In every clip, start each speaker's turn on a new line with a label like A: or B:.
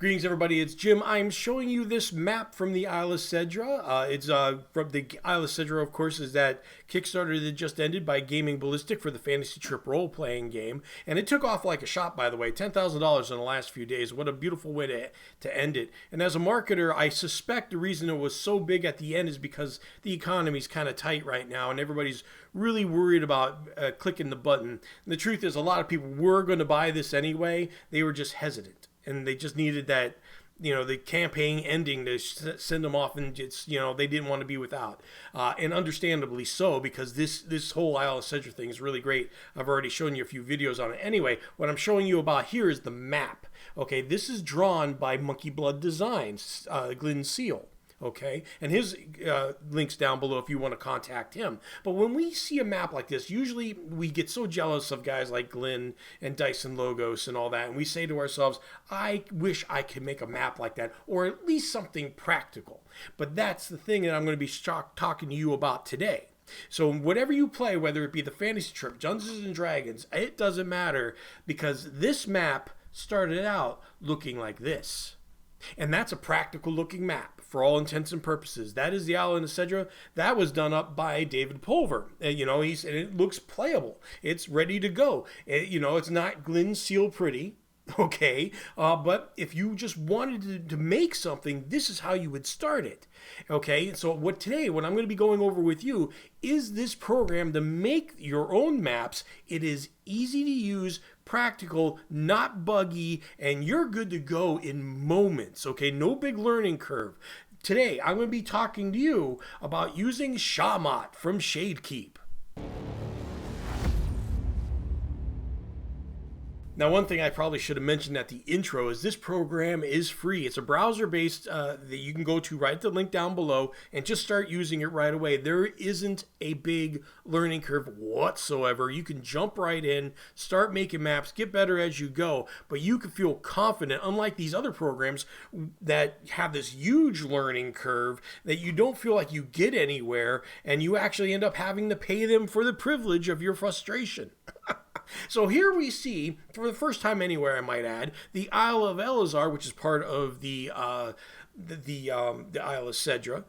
A: Greetings, everybody. It's Jim. I'm showing you this map from the Isle of Cedra. It's from the Isle of Cedra, of course, is that Kickstarter that just ended by Gaming Ballistic for the Fantasy Trip role-playing game. And it took off like a shot, by the way. $10,000 in the last few days. What a beautiful way to end it. And as a marketer, I suspect the reason it was so big at the end is because the economy's kind of tight right now, and everybody's really worried about clicking the button. And the truth is, a lot of people were going to buy this anyway. They were just hesitant. And they just needed that, the campaign ending to send them off, and it's, they didn't want to be without. And understandably so, because this whole Isle of Cedra thing is really great. I've already shown you a few videos on it. Anyway, what I'm showing you about here is the map. Okay, this is drawn by Monkey Blood Designs, Glenn Seal. Okay, and his link's down below if you want to contact him. But when we see a map like this, usually we get so jealous of guys like Glenn and Dyson Logos and all that, and we say to ourselves, I wish I could make a map like that, or at least something practical. But that's the thing that I'm going to be talking to you about today. So whatever you play, whether it be the Fantasy Trip, Dungeons and Dragons, it doesn't matter, because this map started out looking like this. And that's a practical looking map for all intents and purposes. That is the Isle of Cedra. That was done up by David Pulver. And it looks playable. It's ready to go. It's not Glenn Seal pretty. Okay, but if you just wanted to make something, this is how you would start it. Okay, so what I'm going to be going over with you is this program to make your own maps. It is easy to use, practical, not buggy, and you're good to go in moments. Okay, no big learning curve. Today, I'm going to be talking to you about using Shamat from Shadekeep. Now, one thing I probably should have mentioned at the intro is this program is free. It's a browser-based that you can go to right at the link down below and just start using it right away. There isn't a big learning curve whatsoever. You can jump right in, start making maps, get better as you go, but you can feel confident, unlike these other programs that have this huge learning curve that you don't feel like you get anywhere, and you actually end up having to pay them for the privilege of your frustration. So here we see, for the first time anywhere, I might add, the Isle of Elazar, which is part of the Isle of Cedra.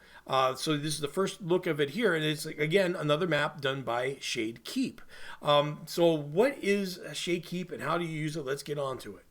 A: So this is the first look of it here, and it's, again, another map done by Shadekeep. So what is Shadekeep and how do you use it? Let's get on to it.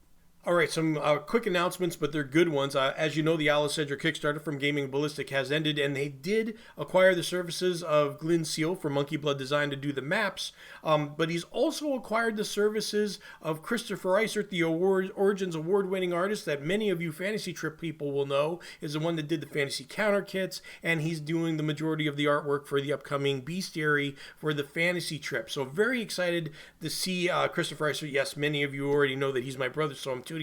A: All right, some quick announcements, but they're good ones. As you know, the Isle of Cedra Kickstarter from Gaming Ballistic has ended, and they did acquire the services of Glenn Seal from Monkey Blood Design to do the maps, but he's also acquired the services of Christopher Isert, the Origins award-winning artist that many of you Fantasy Trip people will know is the one that did the Fantasy Counter Kits, and he's doing the majority of the artwork for the upcoming Bestiary for the Fantasy Trip. So very excited to see Christopher Isert. Yes, many of you already know that he's my brother, so I'm tooting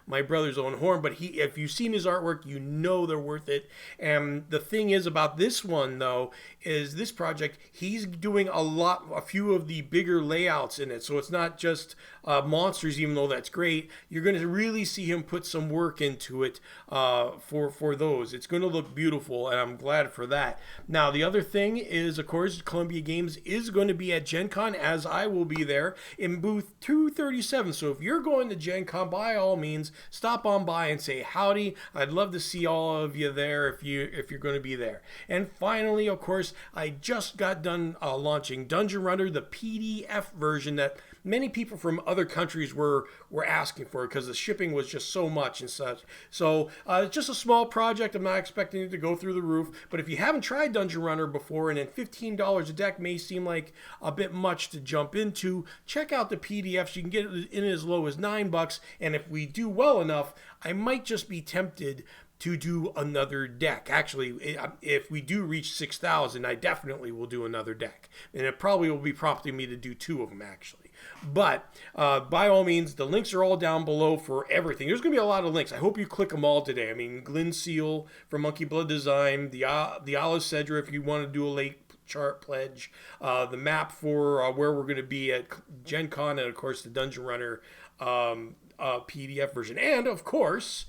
A: my brother's own horn, but if you've seen his artwork, you know they're worth it. And the thing is about this one, though, is this project, he's doing a few of the bigger layouts in it, so it's not just monsters, even though that's great. You're going to really see him put some work into it for those. It's going to look beautiful, and I'm glad for that. Now, the other thing is, of course, Columbia Games is going to be at Gen Con, as I will be there, in booth 237. So if you're going to Gen Con, by all means, stop on by and say howdy. I'd love to see all of you there if you're going to be there. And finally, of course, I just got done launching Dungeon Runner, the PDF version that many people from other countries were asking for because the shipping was just so much and such. So it's just a small project. I'm not expecting it to go through the roof, but if you haven't tried Dungeon Runner before, and then $15 a deck may seem like a bit much to jump into, check out the PDFs. You can get it in as low as $9, and if we do well enough, I might just be tempted to do another deck. Actually, if we do reach 6,000, I definitely will do another deck. And it probably will be prompting me to do 2 of them, actually. But by all means, the links are all down below for everything. There's going to be a lot of links. I hope you click them all today. I mean, Glenn Seal from Monkey Blood Design, the Isle of Cedra if you want to do a late chart pledge, the map for where we're going to be at Gen Con, and of course the Dungeon Runner PDF version. And of course,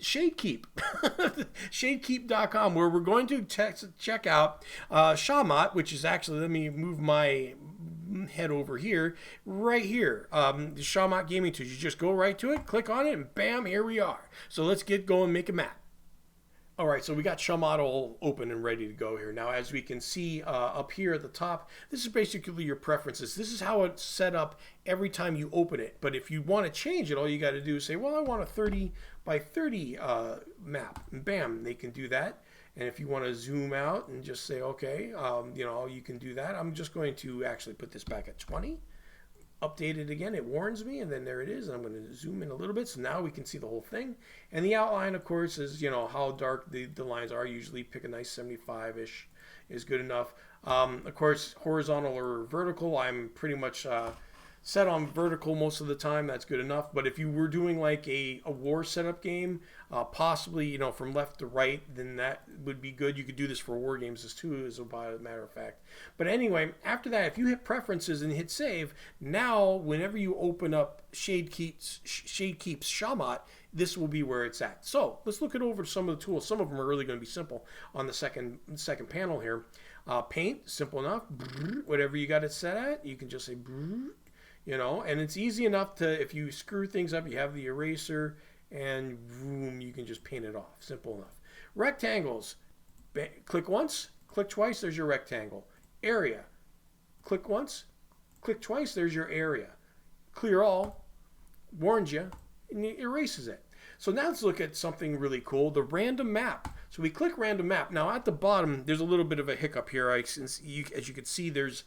A: Shadekeep, shadekeep.com, where we're going to check out Shamat, which is actually, let me move my head over here, right here, the Shamat Gaming Tools. You just go right to it, click on it, and bam, here we are. So let's get going, make a map. All right, so we got Shamat all open and ready to go here. Now, as we can see up here at the top, this is basically your preferences. This is how it's set up every time you open it. But if you want to change it, all you got to do is say, well, I want a 30 by 30 map. And bam, they can do that. And if you want to zoom out and just say, okay, you can do that. I'm just going to actually put this back at 20. Update it again, it warns me, and then there it is. And I'm going to zoom in a little bit so now we can see the whole thing. And the outline, of course, is how dark the lines are. Usually pick a nice 75-ish is good enough. Of course, horizontal or vertical, I'm pretty much set on vertical most of the time. That's good enough. But if you were doing like a war setup game, possibly from left to right, then that would be good. You could do this for war games too, as a matter of fact. But anyway, after that, if you hit preferences and hit save, now whenever you open up Shade Keeps Shamat, this will be where it's at. So let's look over some of the tools. Some of them are really going to be simple on the second panel here. Paint, simple enough. Whatever you got it set at, you can just say and it's easy enough to, if you screw things up, you have the eraser and boom, you can just paint it off. Simple enough. Rectangles, click once, click twice, there's your rectangle. Area, click once, click twice, there's your area. Clear all, warns you, and it erases it. So now let's look at something really cool, the random map. So we click random map. Now at the bottom, there's a little bit of a hiccup here. As you can see, there's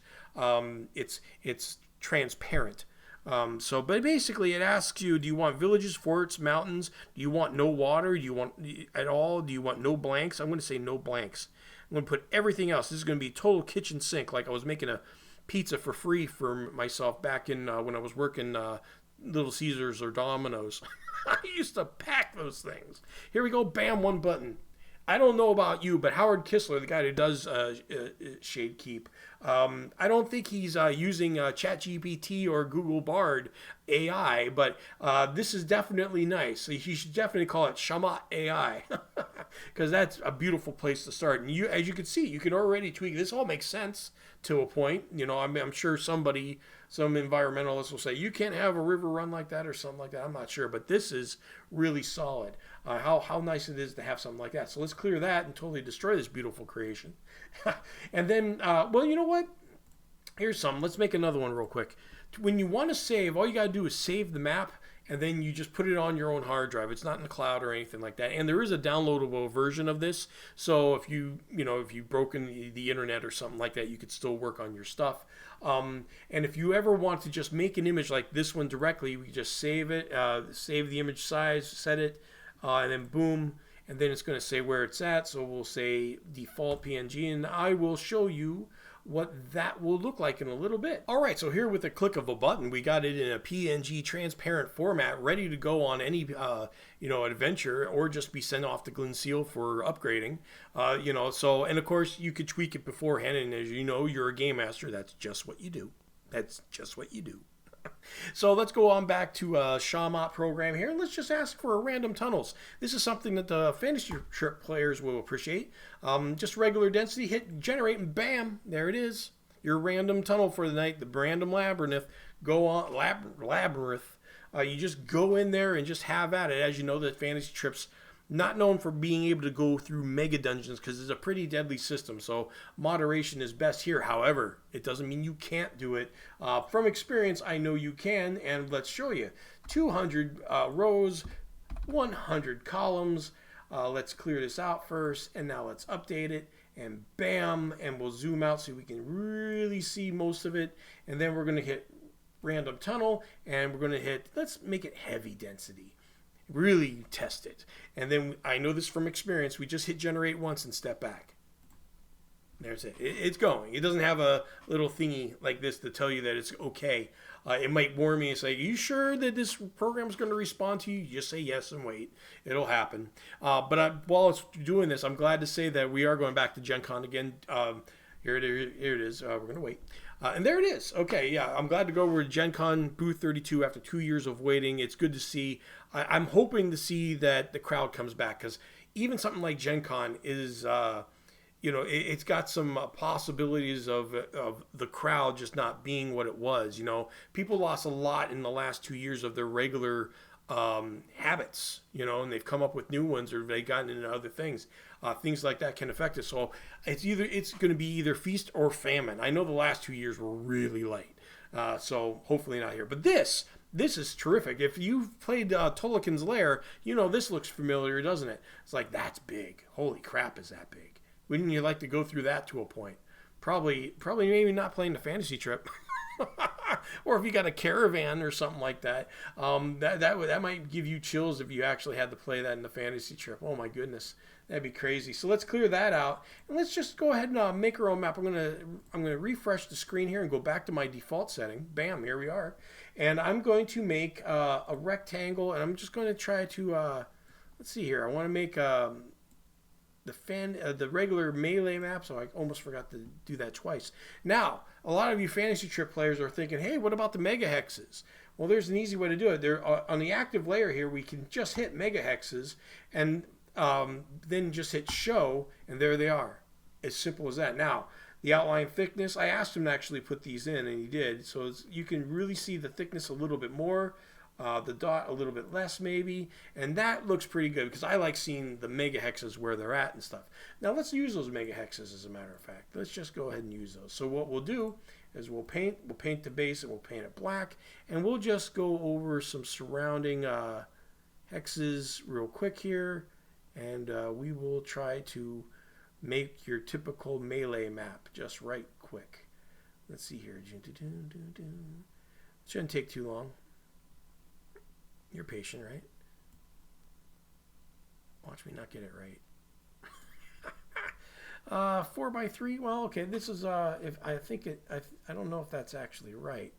A: it's transparent. But basically it asks you, do you want villages, forts, mountains? Do you want no water? Do you want at all? Do you want no blanks? I'm going to say no blanks. I'm going to put everything else. This is going to be total kitchen sink, like I was making a pizza for free for myself back in when I was working Little Caesars or Domino's. I used to pack those things. Here we go. Bam, one button. I don't know about you, but Howard Kistler, the guy who does Shade Keep, I don't think he's using ChatGPT or Google Bard AI, but this is definitely nice. So he should definitely call it Shamat AI, because that's a beautiful place to start. And as you can see, you can already tweak. This all makes sense to a point. I'm sure some environmentalist will say, you can't have a river run like that or something like that. I'm not sure, but this is really solid. How nice it is to have something like that. So let's clear that and totally destroy this beautiful creation. And then, you know what? Here's some. Let's make another one real quick. When you want to save, all you got to do is save the map, and then you just put it on your own hard drive. It's not in the cloud or anything like that. And there is a downloadable version of this. So if you've broken the internet or something like that, you could still work on your stuff. And if you ever want to just make an image like this one directly, we just save it, save the image size, set it, and then boom, and then it's going to say where it's at. So we'll say default PNG, and I will show you what that will look like in a little bit. All right, so here with a click of a button, we got it in a PNG transparent format, ready to go on any adventure, or just be sent off to Glenseal for upgrading. And of course you could tweak it beforehand, and as you know, you're a game master. That's just what you do. So let's go on back to Shamat program here, and let's just ask for a random tunnels. This is something that the fantasy trip players will appreciate. Just regular density, hit generate, and bam, there it is. Your random tunnel for the night, the random labyrinth. Go on, labyrinth. You just go in there and just have at it. As you know, the fantasy trips not known for being able to go through mega dungeons because it's a pretty deadly system. So moderation is best here. However, it doesn't mean you can't do it. From experience, I know you can, and let's show you. 200 rows, 100 columns. Let's clear this out first, and now let's update it, and bam, and we'll zoom out so we can really see most of it. And then we're going to hit random tunnel, and we're going to hit, let's make it heavy density. Really test it. And then I know this from experience. We just hit generate once and step back. There's it. It's going. It doesn't have a little thingy like this to tell you that it's okay. It might warn me and say, are you sure that this program is going to respond to you? You just say yes and wait. It'll happen. While it's doing this, I'm glad to say that we are going back to Gen Con again. Here it is. We're going to wait. And there it is. Okay, yeah, I'm glad to go over to Gen Con booth 32 after 2 years of waiting. It's good to see. I'm hoping to see that the crowd comes back, because even something like Gen Con is it's got some possibilities of the crowd just not being what it was. People lost a lot in the last 2 years of their regular habits, and they've come up with new ones or they've gotten into other things. Things like that can affect us. So it's going to be either feast or famine. I know the last 2 years were really light, so hopefully not here. But this is terrific. If you've played Tolikin's Lair, this looks familiar, doesn't it? It's like, that's big. Holy crap, is that big? Wouldn't you like to go through that to a point? Probably maybe not playing the fantasy trip. Or if you got a caravan or something like that, that might give you chills if you actually had to play that in the fantasy trip. Oh my goodness, that'd be crazy. So let's clear that out, and let's just go ahead and make our own map. I'm gonna refresh the screen here and go back to my default setting. Bam, here we are, and I'm going to make a rectangle, and I'm just going to try to let's see here. I want to make the regular melee map, so I almost forgot to do that twice. Now, a lot of you fantasy trip players are thinking, hey, what about the mega hexes? Well, there's an easy way to do it. There on the active layer here, we can just hit mega hexes and then just hit show, and there they are. As simple as that. Now, the outline thickness, I asked him to actually put these in, and he did. So you can really see the thickness a little bit more. The dot a little bit less maybe, and that looks pretty good because I like seeing the mega hexes where they're at and stuff. Now let's use those mega hexes, as a matter of fact. Let's just go ahead and use those. So what we'll do is we'll paint the base, and we'll paint it black, and we'll just go over some surrounding hexes real quick here, and we will try to make your typical melee map just right quick. Let's see here. It shouldn't take too long. You're patient, right? Watch me not get it right. 4x3. Well, okay. This is if I think it. I don't know if that's actually right.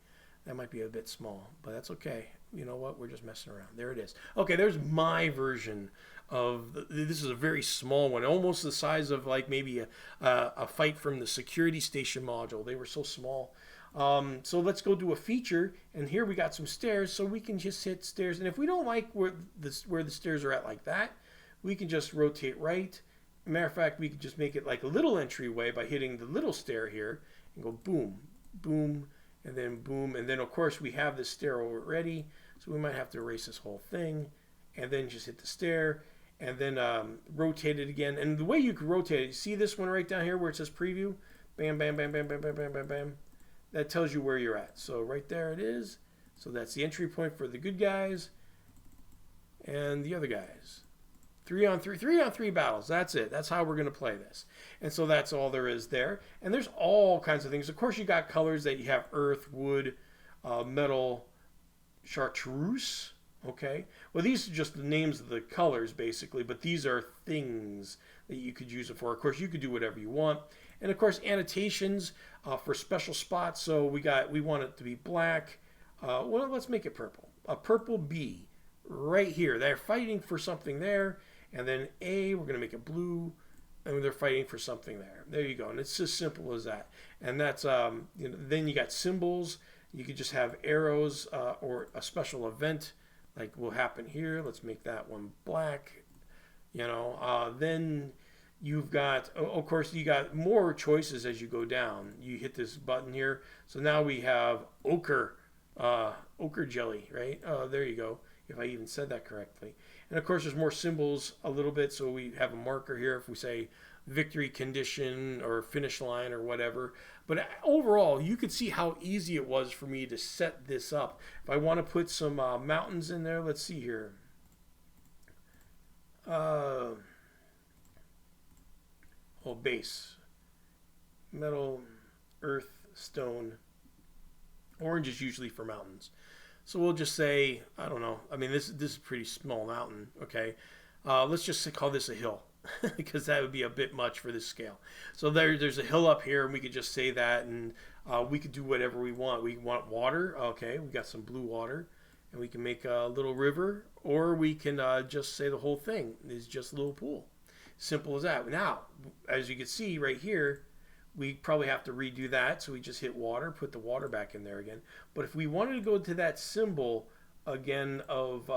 A: That might be a bit small, but that's okay. You know what? We're just messing around. There it is. Okay, there's my version of this is a very small one, almost the size of like maybe a fight from the security station module. They were so small. So let's go do a feature, and here we got some stairs, so we can just hit stairs. And if we don't like where the stairs are at like that, we can just rotate right. Matter of fact, we can just make it like a little entryway by hitting the little stair here and go boom, boom, and then of course we have this stair already, so we might have to erase this whole thing, and then just hit the stair, and then rotate it again. And the way you can rotate it, see this one right down here where it says preview, bam, bam, bam, bam, bam, bam, bam, bam, bam. That tells you where you're at. So right there it is. So that's the entry point for the good guys and the other guys. 3-on-3 battles. That's it. That's how we're going to play this. And so that's all there is there. And there's all kinds of things. Of course, you got colors that you have earth, wood, metal, chartreuse. Okay. Well, these are just the names of the colors, basically. But these are things that you could use it for. Of course, you could do whatever you want. And of course, annotations for special spots. So we want it to be black. Well, let's make it purple. A purple B right here. They're fighting for something there. And then A, we're going to make it blue. And they're fighting for something there. There you go. And it's as simple as that. And that's, then you got symbols. You could just have arrows or a special event like will happen here. Let's make that one black. Then you've got, of course, you got more choices as you go down. You hit this button here. So now we have ochre jelly, right? There you go, if I even said that correctly. And of course, there's more symbols a little bit. So we have a marker here if we say victory condition or finish line or whatever. But overall, you could see how easy it was for me to set this up. If I want to put some mountains in there, let's see here. Base, metal, earth, stone. Orange is usually for mountains, so we'll just say, I don't know. I mean, this is a pretty small mountain. Okay, let's just call this a hill because that would be a bit much for this scale. So there's a hill up here, and we could just say that, and we could do whatever we want. We want water. Okay, we got some blue water, and we can make a little river, or we can just say the whole thing is just a little pool. Simple as that. Now, as you can see right here, we probably have to redo that. So we just hit water, put the water back in there again. But if we wanted to go to that symbol again of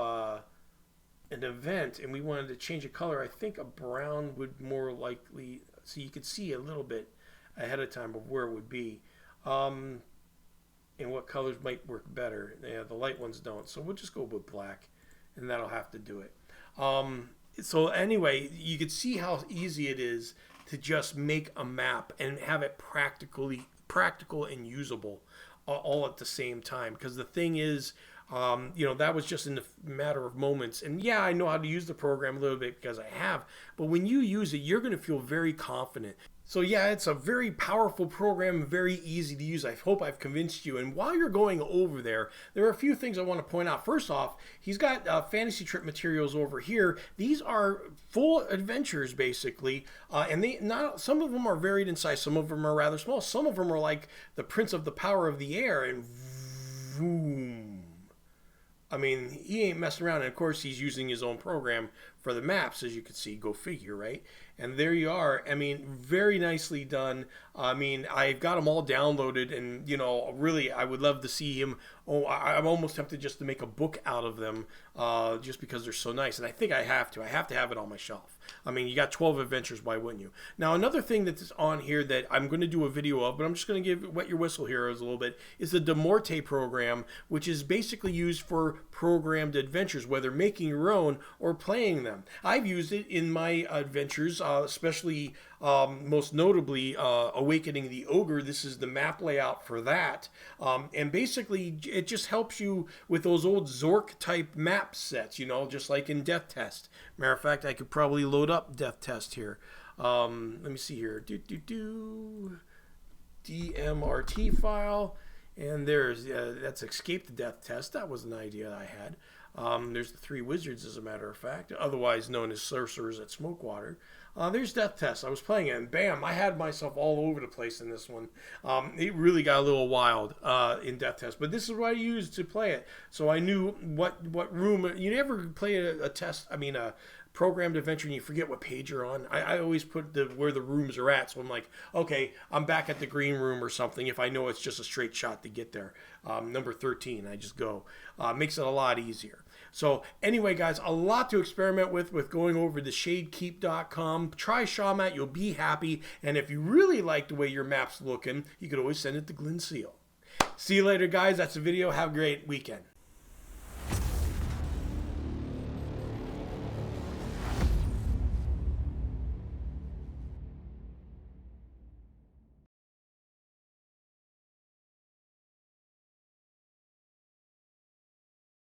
A: an event and we wanted to change a color, I think a brown would more likely so you could see a little bit ahead of time of where it would be. And what colors might work better. Yeah, the light ones don't. So we'll just go with black, and that'll have to do it. So anyway, you can see how easy it is to just make a map and have it practical and usable all at the same time. Because the thing is, that was just in a matter of moments. And yeah, I know how to use the program a little bit because I have. But when you use it, you're going to feel very confident. So yeah, it's a very powerful program, very easy to use. I hope I've convinced you. And while you're going over there are a few things I want to point out. First off, he's got fantasy trip materials over here. These are full adventures, basically. And some of them are varied in size. Some of them are rather small. Some of them are like the Prince of the Power of the Air, and boom. I mean, he ain't messing around. And of course, he's using his own program for the maps, as you can see. Go figure, right? And there you are. I mean, very nicely done. I mean, I've got them all downloaded, and really, I would love to see him. Oh, I'm almost tempted just to make a book out of them, just because they're so nice. And I think I have to. I have to have it on my shelf. I mean, you got 12 adventures. Why wouldn't you? Now, another thing that's on here that I'm going to do a video of, but I'm just going to wet your whistle here a little bit, is the De Morte program, which is basically used for programmed adventures, whether making your own or playing them. I've used it in my adventures, especially most notably Awakening the Ogre. This is the map layout for that. And basically, it just helps you with those old Zork type map sets, just like in Death Test. Matter of fact, I could probably load up Death Test here. Let me see here. DMRT file. And that's Escape the Death Test. That was an idea I had. There's the three wizards, as a matter of fact, otherwise known as sorcerers at Smokewater. There's Death Test. I was playing it, and bam, I had myself all over the place in this one. It really got a little wild in Death Test, but this is what I used to play it. So I knew what room. You never play a programmed adventure and you forget what page you're on. I always put where the rooms are at, so I'm like, okay, I'm back at the green room or something if I know it's just a straight shot to get there. Number 13, I just go. Makes it a lot easier. So anyway, guys, a lot to experiment with going over to shadekeep.com. Try Shamat, you'll be happy. And if you really like the way your map's looking, you could always send it to Glenn Seal. See you later, guys. That's the video. Have a great weekend.